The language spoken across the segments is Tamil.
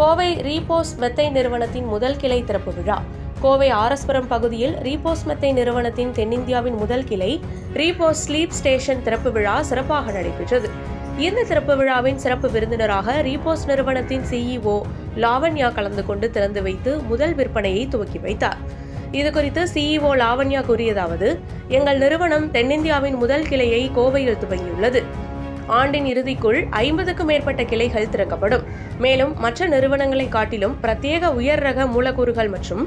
கோவை ரீபோஸ் மெத்தைன் நிறுவனத்தின் முதல் கிளை திறப்பு விழா. கோவை ஆர்எஸ்புரம் பகுதியில் ரீபோஸ் மெத்தைன் நிறுவனத்தின் தென்னிந்தியாவின் முதல் கிளை ரீபோஸ் ஸ்லீப் ஸ்டேஷன் திறப்பு விழா சிறப்பாக நடைபெற்றது. இந்த திறப்பு விழாவின் சிறப்பு விருந்தினராக ரீபோஸ் நிறுவனத்தின் CEO லாவண்யா கலந்து கொண்டு திறந்து வைத்து முதல் விற்பனையை துவக்கி வைத்தார். இதுகுறித்து CEO லாவண்யா கூறியதாவது, எங்கள் நிறுவனம் தென்னிந்தியாவின் முதல் கிளையை கோவையில் துவங்கியுள்ளது. ஆண்டின் இறுதிக்குள் 50க்கும் மேற்பட்ட கிளைகள் திறக்கப்படும். மேலும் மற்ற நிறுவனங்களை காட்டிலும் பிரத்யேக உயர் ரக மூலக்கூறுகள் மற்றும்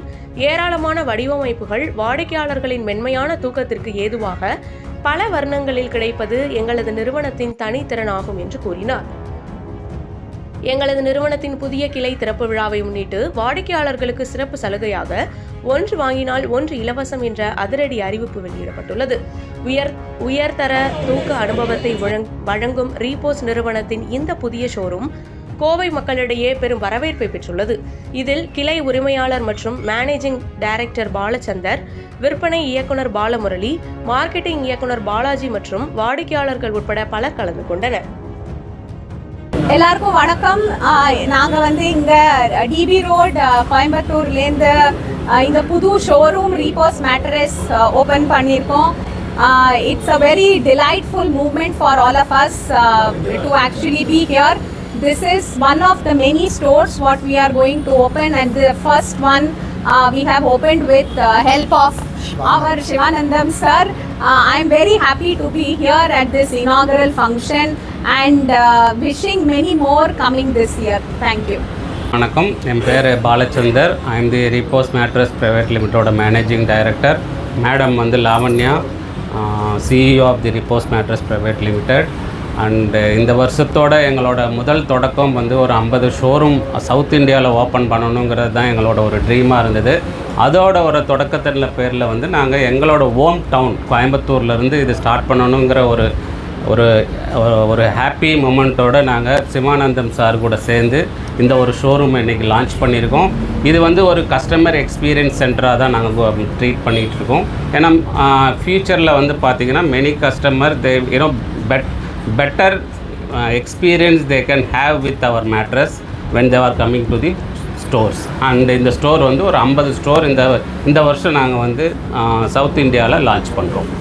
ஏராளமான வடிவமைப்புகள் வாடிக்கையாளர்களின் மென்மையான தூக்கத்திற்கு ஏதுவாக பல வர்ணங்களில் கிடைப்பது எங்களது நிறுவனத்தின் தனித்திறனாகும் என்று கூறினார். எங்களது நிறுவனத்தின் புதிய கிளை திறப்பு விழாவை முன்னிட்டு வாடிக்கையாளர்களுக்கு சிறப்பு சலுகையாக 1 வாங்கினால் 1 இலவசம் என்ற அதிரடி அறிவிப்பு வெளியிடப்பட்டுள்ளது. உயர்தர தூக்க அனுபவத்தை வழங்கும் ரீபோஸ் நிறுவனத்தின் இந்த புதிய ஷோரூம் கோவை மக்களிடையே பெரும் வரவேற்பை பெற்றுள்ளது. இதில் கிளை உரிமையாளர் மற்றும் மேனேஜிங் டைரக்டர் பாலச்சந்தர், விற்பனை இயக்குனர் பாலமுரளி, மார்க்கெட்டிங் இயக்குனர் பாலாஜி மற்றும் வாடிக்கையாளர்கள் உட்பட பலர் கலந்து கொண்டனர். எல்லாருக்கும் வணக்கம். நாங்கள் இங்கே டிபி ரோட் கோயம்புத்தூர்லேருந்து இந்த புது ஷோரூம் ரீபோஸ் மேட்ரஸ் ஓப்பன் பண்ணியிருக்கோம். It's a very delightful movement for all of us to actually be here. This is one of the many stores what we are going to open, and the first one we have opened with help of our Shivanandam sir. I am very happy to be here at this inaugural function and wishing many more coming this year. Thank you. வணக்கம், என் பேர் Balachander. I am the Repose mattress private லிமிட்டோட managing director. Madam Lavanya, CEO of the Repose mattress private limited. And இந்த வருஷத்தோட எங்களோட முதல் தொடக்கம் ஒரு 50 ஷோரூம் சவுத் இந்தியாவில் ஓப்பன் பண்ணணுங்கிறது தான் எங்களோட ஒரு ட்ரீமாக இருந்தது. அதோட ஒரு தொடக்கத்தில் பேரில் நாங்கள் எங்களோட ஹோம் டவுன் கோயம்புத்தூர்லேருந்து இது ஸ்டார்ட் பண்ணணுங்கிற ஒரு ஹாப்பி மூமெண்ட்டோடு நாங்கள் சிவானந்தம் சார் கூட சேர்ந்து இந்த ஒரு ஷோரூம் இன்றைக்கி லான்ச் பண்ணியிருக்கோம். இது ஒரு கஸ்டமர் எக்ஸ்பீரியன்ஸ் சென்டராக தான் நாங்கள் ட்ரீட் பண்ணிகிட்ருக்கோம். ஏன்னா ஃப்யூச்சரில் பார்த்திங்கன்னா many customer they better experience they can have with our mattress when they are coming to the stores. And இந்த ஸ்டோர் ஒரு 50 ஸ்டோர் இந்த வருஷம் நாங்கள் சவுத் இந்தியாவில் லான்ச் பண்ணுறோம்.